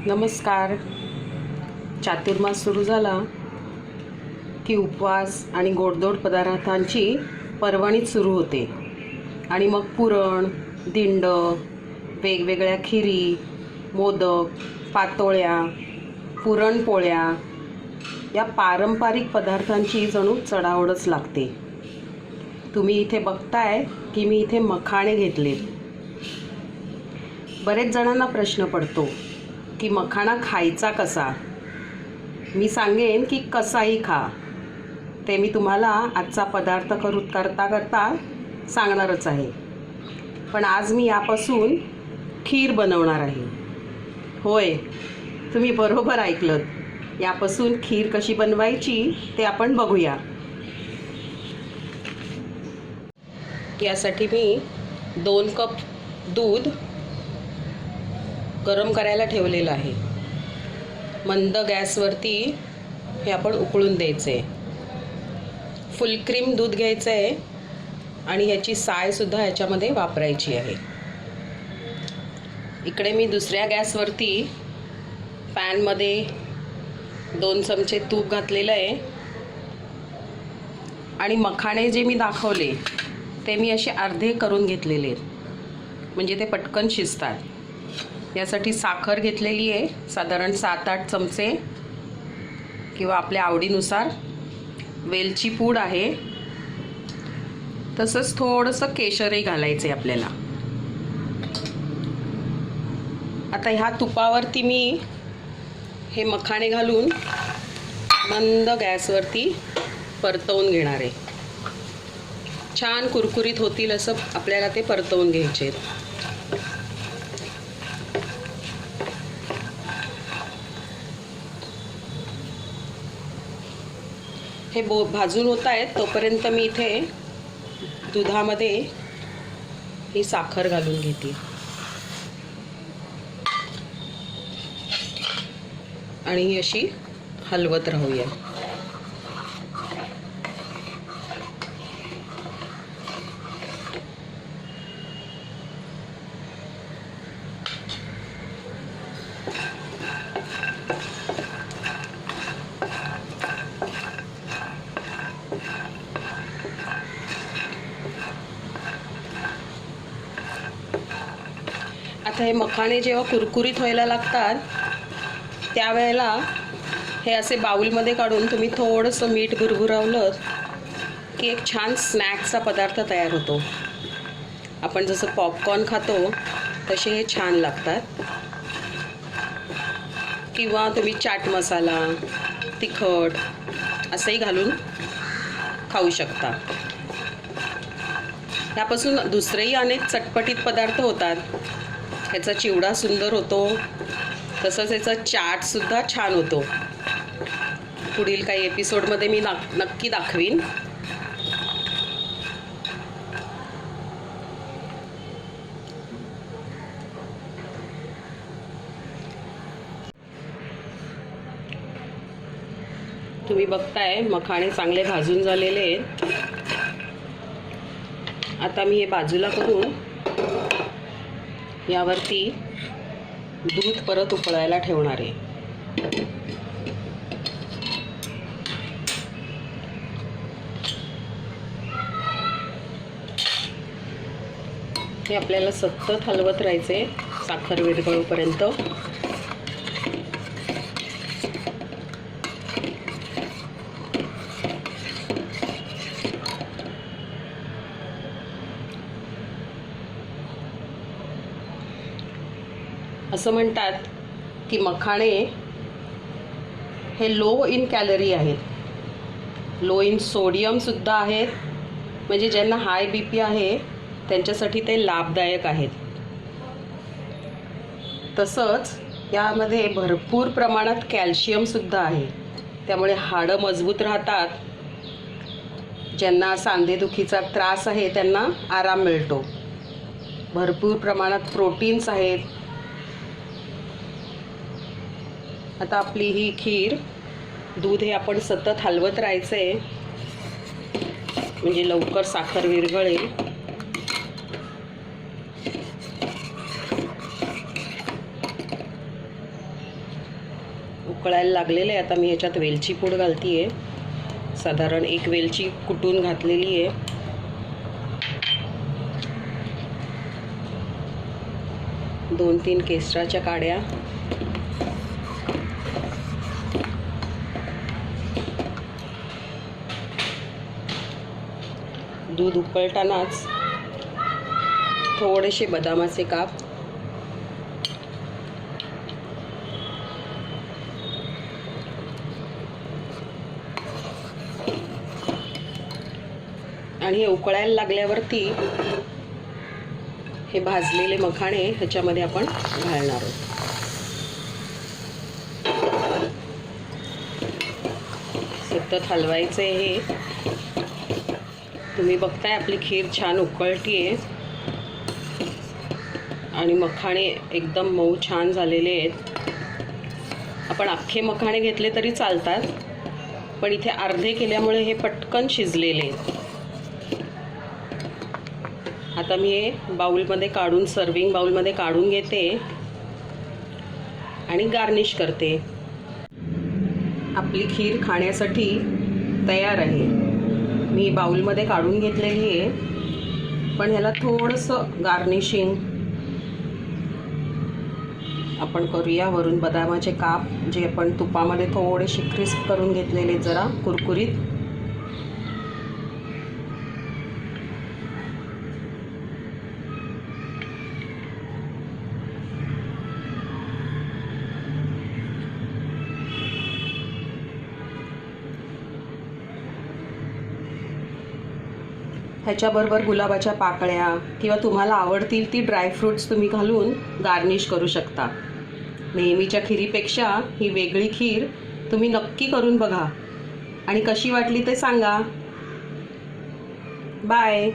नमस्कार. चातुर्मास सुरू झाला की उपवास आणि गोडधोड पदार्थांची पर्वणीच सुरू होते. आणि मग पुरण, दिंड, वेगवेगळ्या खिरी, मोदक, पातोळ्या, पुरणपोळ्या या पारंपरिक पदार्थांची जणू चढाओढच लागते. तुम्ही इथे बघताय की मी इथे मखाणे घेतले. बरेच जणांना प्रश्न पडतो की मखाणा खायचा कसा. मी सांगेन की कसाही खा. ते मी तुम्हाला आजचा पदार्थ करता करता सांगणारच आहे. पण आज मी यापासून खीर बनवणार आहे. होय, तुम्ही बरोबर ऐकलत. यापासून खीर कशी बनवायची ते आपण बघूया. यासाठी मी 2 कप दूध गरम करायला ठेवलेलं आहे. मंद गॅसवरती हे आपण उकळून द्यायचे. फुल क्रीम दूध घ्यायचं आहे आणि ह्याची सायसुद्धा ह्याच्यामध्ये वापरायची आहे. इकडे मी दुसऱ्या गॅसवरती पॅनमध्ये 2 चमचे तूप घातलेलं आहे आणि मखाणे जे मी दाखवले ते मी असे अर्धे करून घेतलेले आहेत, म्हणजे ते पटकन शिजतात. यासाठी साखर घेतलेली आहे, साधारण 7-8 चमचे किंवा आपल्या आवडीनुसार. वेलची पूड आहे, तसंच थोडंसं केशरही घालायचं आहे आपल्याला. आता ह्या तुपावरती मी हे मखाणे घालून मंद गॅसवरती परतवून घेणार आहे. छान कुरकुरीत होतील असं आपल्याला ते परतवून घ्यायचे आहेत. हे भाजून होत आहेत तोपर्यंत मी इथे दुधामध्ये ही साखर घालून घेते आणि ही अशी हलवत राहूया. आता हे मखाणे जेव्हा कुरकुरीत व्हायला लागतात त्यावेळेला हे असे बाउलमध्ये काढून तुम्ही थोडंसं मीठ भुरभुरवलं की एक छान स्नॅक्सचा पदार्थ तयार होतो. आपण जसं पॉपकॉर्न खातो तसे हे छान लागतात. किंवा तुम्ही चाट मसाला, तिखट असंही घालून खाऊ शकता. यापासून दुसरेही अनेक चटपटीत पदार्थ होतात. ह्याचा चिवडा सुंदर होतो, तसंच ह्याचा चाटसुद्धा छान होतो. पुढील काही एपिसोडमध्ये मी नक्की दाखवीन. तुम्ही बघताय मखाणे चांगले भाजून झालेले आहेत. आता मी हे बाजूला करून यावरती दूध परत उकळायला ठेवणार आहे. हे आपल्याला सतत हलवत राहायचे साखर विरघळूपर्यंत. असं म्हणतात की मखाणे हे लो इन कॅलरी आहेत, लो इन सोडियमसुद्धा आहेत. म्हणजे ज्यांना हाय BP आहे त्यांच्यासाठी ते लाभदायक आहेत. तसंच यामध्ये भरपूर प्रमाणात कॅल्शियमसुद्धा आहे, त्यामुळे हाडं मजबूत राहतात. ज्यांना सांधेदुखीचा त्रास आहे त्यांना आराम मिळतो. भरपूर प्रमाणात प्रोटीन्स आहेत. आता आपली ही खीर, दूध हे आपण सतत हलवत राहायचं आहे. म्हणजे लवकर साखर विरघळेल. उकळायला लागलेले आहे. आता मी याच्यात वेलची पूड घालते आहे. साधारण 1 वेलची कुटून घातलेली आहे. दोन 3 केसराच्या काड्या, दूध उकळतानाच थोडेसे बदामाचे काप, आणि हे उकळायला लागल्यावरती हे भाजलेले मखाणे ह्याच्यामध्ये आपण घालणार आहोत. सतत हलवायचे. हे तुम्ही बघताय आपली खीर छान उकळतीये आणि मखाणे एकदम मऊ छान झालेले आहेत. आपण अख्खे मखाणे घेतले तरी चालतात, पण इथे अर्धे केल्यामुळे हे पटकन शिजलेले आहेत. आता मी हे बाउलमध्ये काढून, सर्विंग बाउलमध्ये काढून घेते आणि गार्निश करते. आपली खीर खाण्यासाठी तयार आहे. मी बाउलमध्ये काढून घेतलेली आहे, पण ह्याला थोडंसं गार्निशिंग आपण करूया. वरून बदामाचे काप जे आपण तुपामध्ये थोडेसे क्रिस्प करून घेतलेले, जरा कुरकुरीत. ह्याच्याबरोबर गुलाबाच्या पाकळ्या किंवा तुम्हाला आवडतील ती ड्रायफ्रूट्स तुम्ही घालून गार्निश करू शकता. नेहमीच्या खिरीपेक्षा ही वेगळी खीर तुम्ही नक्की करून बघा आणि कशी वाटली ते सांगा. बाय.